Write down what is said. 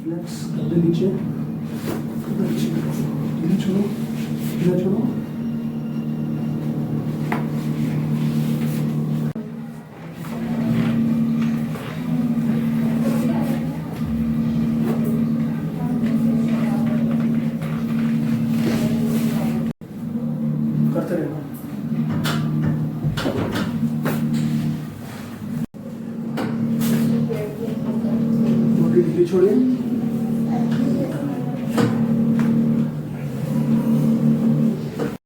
Relax, कंधे नीचे, ढीला छोड़ो, ढीला छोड़ो। करते रहना। बॉडी ढीली छोड़िए।